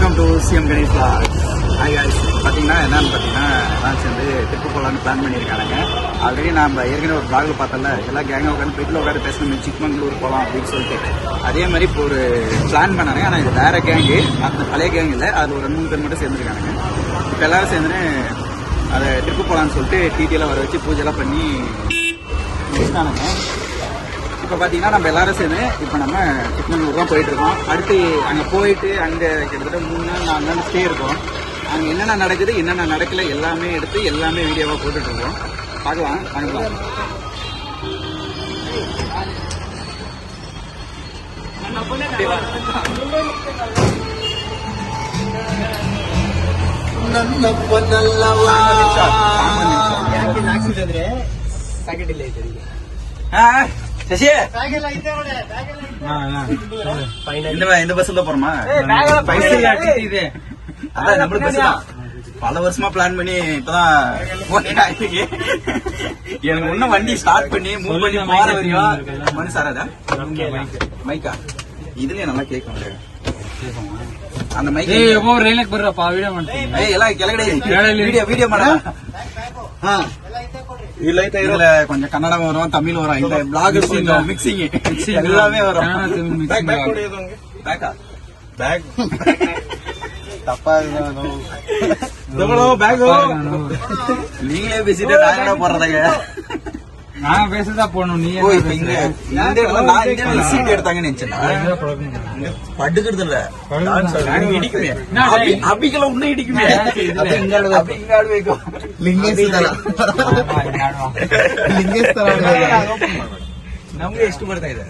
Welcome to CM Ganesh vlogs. Hi guys, பார்த்தீங்கன்னா என்னன்னு பார்த்தீங்கன்னா எல்லாம் சேர்ந்து ட்ரிப்பு போகலான்னு பிளான் பண்ணியிருக்காங்க. ஆல்ரெடி நம்ம ஏற்கனவே ஒரு vlogல பார்த்தல எல்லாம் கேங்காக உட்காந்து பெட்டில் உட்காந்து பேசணும், சிக்மங்களூர் போகலாம் அப்படின்னு சொல்லிட்டு அதே மாதிரி இப்போ ஒரு பிளான் பண்ணாங்க. ஆனால் இது வேற கேங்கு, அந்த பழைய கேங் இல்லை, அது ஒரு 3 பேர் மட்டும் சேர்ந்துருக்காங்க. இப்போ எல்லாரும் சேர்ந்துன்னு அதை ட்ரிப்பு போகலான்னு சொல்லிட்டு டீட்டெயிலாக வர வச்சு பூஜைலாம் பண்ணி முடிச்சிட்டானுங்க. இப்போ பார்த்தீங்கன்னா நம்ம எல்லாரும் சேர்ந்து இப்போ நம்ம சிக்மங்களூர் தான் போயிட்டு இருக்கோம். அடுத்து அங்கே போயிட்டு அங்கே கிட்டத்தட்ட 3 நாள் 4 நாள் ஸ்டே இருக்கும். அங்கே என்னென்ன நடக்குது என்னென்ன நடக்கல எல்லாமே எடுத்து எல்லாமே வீடியோவாக போட்டுட்டு இருக்கோம். பார்க்கலாம் வாங்கலாம். சசி இந்த பஸ்ல போறோமா? அதான் நம்மளுக்கு பஸ் தான். பல வருஷமா பிளான் பண்ணி இப்பதான் எனக்கு இன்னும் வண்டி ஸ்டார்ட் பண்ணி மூவ் பண்ணி போற வரையும் மனு சாராதா மைக்கா இதுலயே நல்லா கேட்க முடியாது. அந்த மைக் எல்லாம் கிளக்கடை வீடியோ மாடா இதுல கொஞ்சம் கன்னடம் வரும், தமிழ் வரும், இந்த பிளாக் மிக்சிங் எல்லாமே வரும். தப்பா நீங்களே பேசிட்டு நான் போடுறதாங்க. நான் பேசதான் போனோம். நீ சீட் எடுத்தாங்கன்னு நினைச்சேன். படுக்கிறது இல்ல இடிக்குமே, அபிக்கெல்லாம் இன்னும் இடிக்குமே. ನಮ್ಗೆ ಎಷ್ಟು ಬರ್ತಾ ಇದೆ?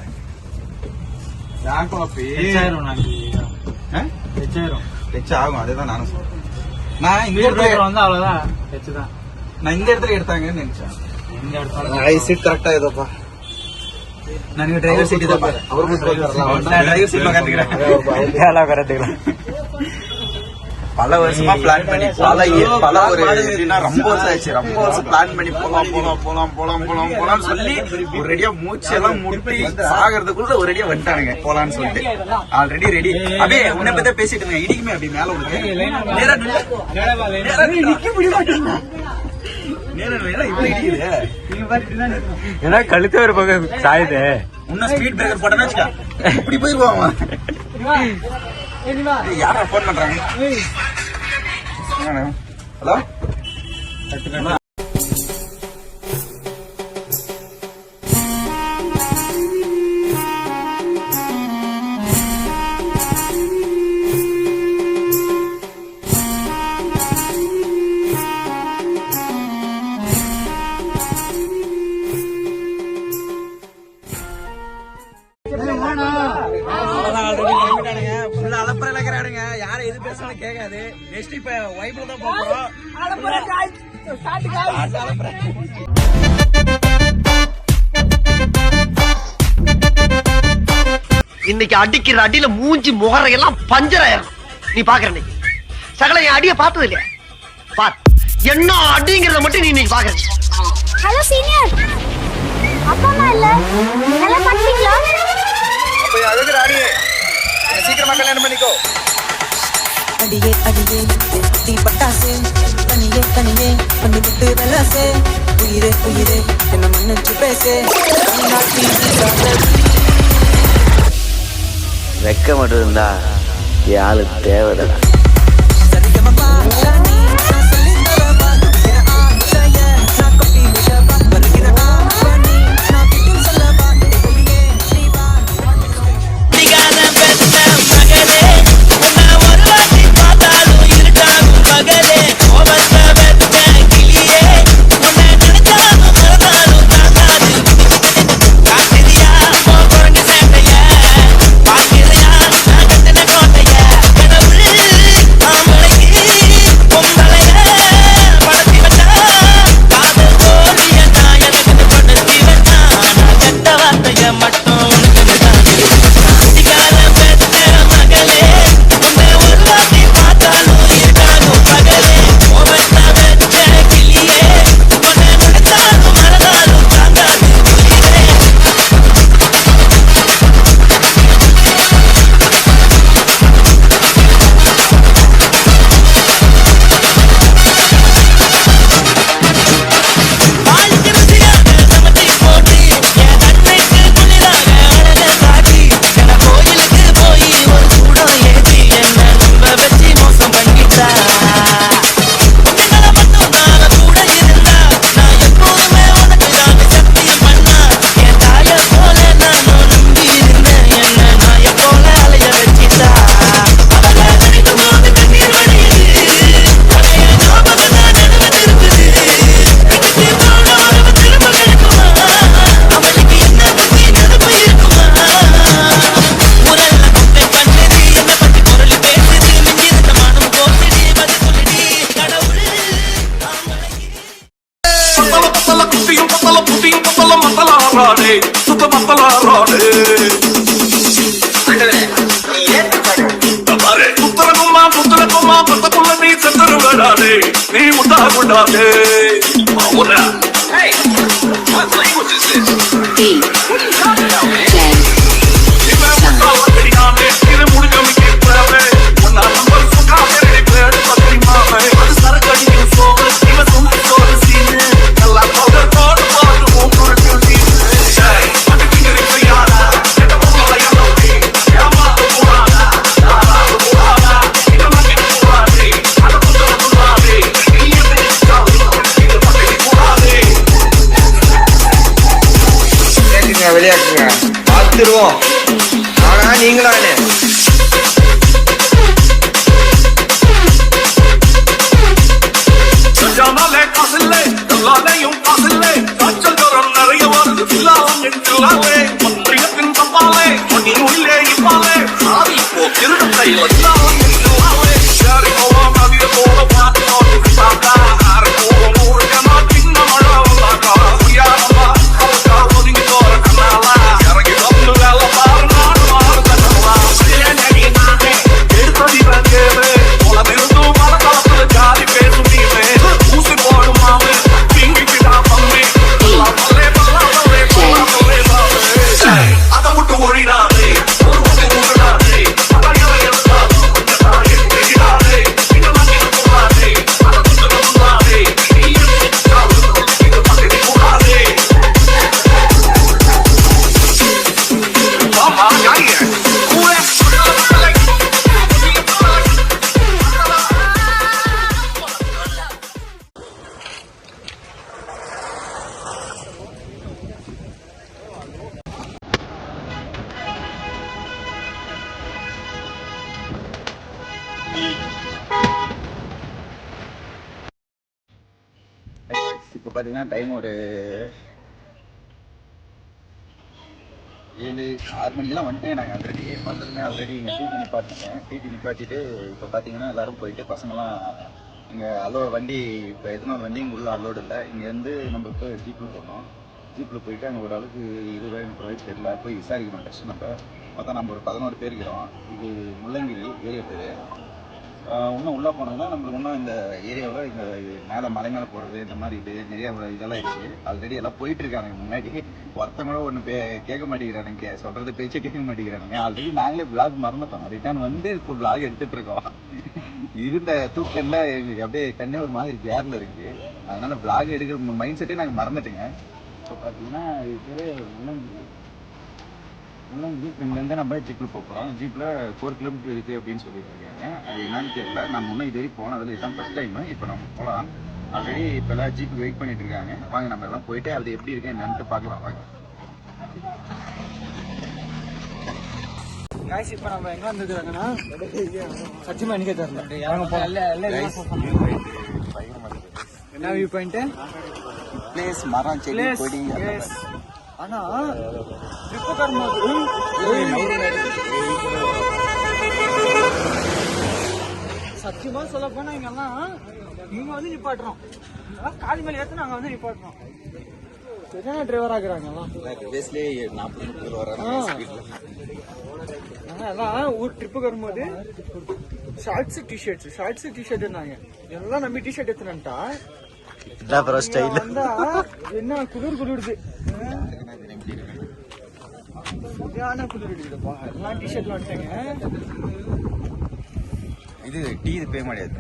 ಹೆಚ್ಚಾகும். அதுதான் நானும் சொல்றேன். நான் இந்த இடத்துல எடுத்தாங்கன்னு நினைச்சேன். சீட் கரெக்டா இதப்பா. ನನಗೆ ಡ್ರೈವರ್ ಸೀಟ್ ಇದಪ್ಪ. ಡ್ರೈವರ್ ಸೀಟ್ கரெக்டுங்களா? பல வருஷமா பிளான் பண்ணி பல ஒரு ரொம்ப வருஷம் ஆயிடுச்சு. ரொம்ப வருஷம் பிளான் பண்ணி போலாம் சொல்லி ஒரு ரெடியா மூச்சு எல்லாம் முட்டி சாகிறதுக்குள்ள ஒரு ரெடியா வந்துட்டானுங்க போலான்னு சொல்லிட்டு. Already ready. அப்படியே உன்னை பத்தி பேசிட்டு இருந்தேன். இடிக்குமே அப்படி மேல உனக்கு ஏன்னா கழுத்து ஒரு பக்கம் சாயுது. இன்னும் ஸ்பீட் பிரேக்கர் போட்டேன்னு வச்சுக்கா இப்படி போயிருவான். யாரா போன் பண்றாங்க? ஹலோ யாரும் எது பேசாலும் கேட்காது. நெக்ஸ்ட் இப்ப வைப்ல தான் போறோம். இன்னைக்கு அடிக்கிற அடியில மூஞ்சி முகரையெல்லாம் பஞ்சராயிரும். நீ பாக்குற இன்னைக்கு சகல என் அடிய பார்த்தது இல்லையா? பார் என்ன அடிங்கிறத மட்டும் நீ இன்னைக்கு பாக்குற. ஹலோ சீனியர், அப்பா அம்மா இல்ல, நல்லா பாத்தீங்களா? அப்ப அழகுற அடியே சீக்கிரமா கல்யாணம் பண்ணிக்கோ. அடியே அடியே தீ பட்டாசு கனியே கனியே பண்ணி விட்டு வெலாசே உயிரே உயிரே என்ன மன்னிச்சு பேசே. வெக்க மட்டும் இருந்தா யாரு தேவைதான். நாடே சுத்த மத்தலாரோடு புத்தரக்குமா பத்தக்குள்ள நீ செத்தருவடாடே நீ உண்டாகுண்டாடே Hey, what language is this? விளையாட்டுங்க பார்த்துருவோம். ஆனா நீங்களானே காசில்லை எல்லாரையும் காசில்லை காய்ச்சல் ஜோரம் நிறைய வருது இல்லாமல் எங்கில்லாலே மந்திரியத்தின் தப்பாலே மணி உள்ளே இப்பாலே சாதி போ திருடம் கையில் இல்லாமல் எங்கில்லாலே சரி போவோம் அதிக போல பார்த்து சாப்பிட்டா ஆறு போவோம் ஊருக்க மாட்டின் மழை வந்தாக்கா உயாரமா அவக்கா ஒதுங்கி போற கண்ணாலா இறங்கி வந்து வேலை பாரு நாடு மாறு தண்ணா எடுத்ததி கேளு உலகிருந்து பல காலத்துல ஜாதி பேசும் நீமே ஊசி போடும் மாவு பிங்கிக்கிட்டா பம்மே அதை விட்டு ஒழிடாதே ஒரு முட்டை ஊடாதே இப்போ பார்த்தீங்கன்னா டைம் ஒரு 7-6 மணிக்கெல்லாம் வந்துட்டேன். நாங்கள் ஆல்ரெடி இங்கே டிடி நிப்பாட்டிட்டு இப்போ பார்த்தீங்கன்னா எல்லோரும் போயிட்டு பசங்களாம் இங்கே வண்டி இப்போ எத்தனை வண்டி இங்கே உள்ள அலோடு இல்லை. இங்கேருந்து நம்ம இப்போ ஜீப்பில் போனோம். ஜீப்பில் போயிட்டு அங்கே ஒரு அளவுக்கு 20-30 தெரியல போய் விசாரிக்கணும் டெஸ்ட். மொத்தம் நம்ம ஒரு 11 பேர் இருக்கிறோம். இது முள்ளங்கிரி ஏரியா பேர். இன்னும் உள்ளே போனோம்னா நம்மளுக்கு இன்னும் இந்த ஏரியாவில் இந்த மேலே மலை மேலே போகிறது இந்த மாதிரி நிறையா இதெல்லாம் இருக்குது. ஆல்ரெடி எல்லாம் போயிட்டுருக்காங்க. முன்னாடி ஒருத்தங்க கூட ஒன்று கேட்க மாட்டேங்கிறானுங்க, சொல்கிறது பேச்சே கேட்க மாட்டேங்கிறானுங்க. ஆல்ரெடி நாங்களே விளாக் மறந்துட்டோம். ரிட்டர்ன் வந்து இப்போ விளாக் எடுத்துகிட்ருக்கோம். இருந்த தூக்கம்ல அப்படியே தண்ணி ஒரு மாதிரி கேரில் இருக்குது. அதனால் விளாக் எடுக்கிற மைண்ட் செட்டே நாங்கள் மறந்துட்டுங்க. இப்போ பார்த்தீங்கன்னா இது இங்கேருந்து நம்ம ஜீப்பில் போகிறோம். ஜீப்பில் 4 கிலோமீட்டர் இருக்குது அப்படின்னு சொல்லியிருக்காங்க. அது என்னன்னு தெரியல. நான் முன்னே இது வரைக்கும் போனதில் இதுதான் ஃபஸ்ட் டைமு. இப்போ நம்ம போகலாம். ஆல்ரெடி இப்போ எல்லாம் ஜீப்புக்கு வெயிட் பண்ணிட்டு இருக்காங்க. வாங்க நம்ம எல்லாம் போயிட்டு அது எப்படி இருக்கு என்னன்ட்டு பார்க்கலாம். வாங்க காய்ச்சி. இப்போ நம்ம எங்கே வந்துருக்குறாங்கன்னா சத்தியமாக எனக்கு தெரியல. என்ன வியூ பாயிண்ட்டு? பிளேஸ் மரம் செடி கொடி. ஆனா ட்ரிப்பு சத்தியமா சொல்ல போனா இங்கெல்லாம் இவங்க வந்து நிப்பாட்டுறோம். காலி மேலே ஏற்ற நாங்க வந்து நிப்பாட்டுறோம். சரியான டிரைவர் ஆகுறாங்க எல்லாம் ஊர் ட்ரிப்புக்கு வரும்போது ஷார்ட்ஸ் டிஷர்ட் இருந்தாங்க. எல்லாம் நம்பி டிஷர்ட் எடுத்துனேன்ட்டா என்ன குளிருது. குளிருதுப்பா. எல்லாம் டிஷர்ட்ல வந்துட்டாங்க. இது டீ இது பே ಮಾಡಿದ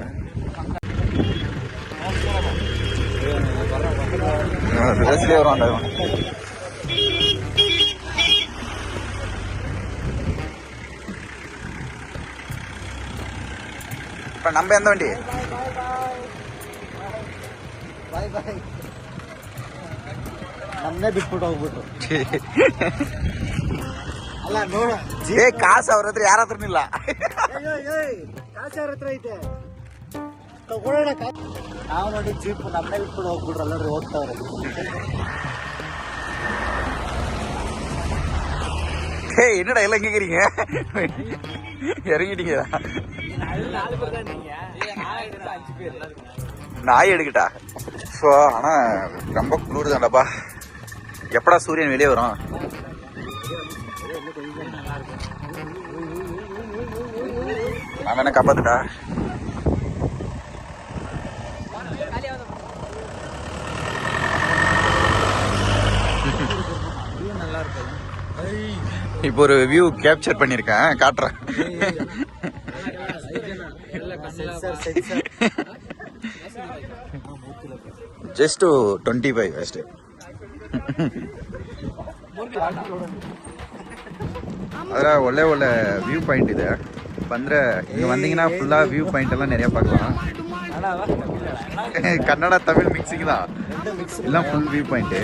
இப்ப நம்ம எந்த வண்டி? ನಮ್ಮನ್ನೇ ಬಿಟ್ಬಿಟ್ಟು ಹೋಗ್ಬಿಟ್ಟು ಅಲ್ಲ ನೋಡ ಕಾಸು ಅವ್ರ ಹತ್ರ ಯಾರ ಹತ್ರನಿಲ್ಲ. ಕಾಸು ಯಾರ ಹತ್ರ ಐತೆ ತಗೊಳ್ಳೋಣ. ನಾವು ನೋಡಿ ಜೀಪ್ ನಮ್ಮನ್ನೇ ಬಿಟ್ಬಿಟ್ಟು ಹೋಗ್ಬಿಟ್ರು. ಅಲ್ಲರಿ ಹೋಗ್ತಾವ್ರೆ. என்னடா எல்லாம் கேக்குறீங்க? இறங்கிட்டீங்க. நாய் எடுக்கட்டா. ஸோ ஆனால் ரொம்ப குளிர் தான்டாப்பா. எப்படா சூரியன் வெளியே வரும்? நான் வேணா காப்பாத்துட்டா. இப்போ ஒரு வியூ கேப்சர் பண்ணிருக்கேன், காட்டுறேன். ಜಸ್ಟ್ 25 ಅಷ್ಟೇ. ಅದರ ಒಳ್ಳೆ ಒಳ್ಳೆ ವ್ಯೂ ಪಾಯಿಂಟ್ ಇದೆ. ಬಂದ್ರೆ இங்க வந்தீங்கன்னா ஃபுல்லா வியூ பாயிண்ட் எல்லாம் நிறைய பார்க்கலாம். கன்னடா தமிழ் மிக்சிங் தான் எல்லாம், ஃபுல் வியூ பாயிண்ட்.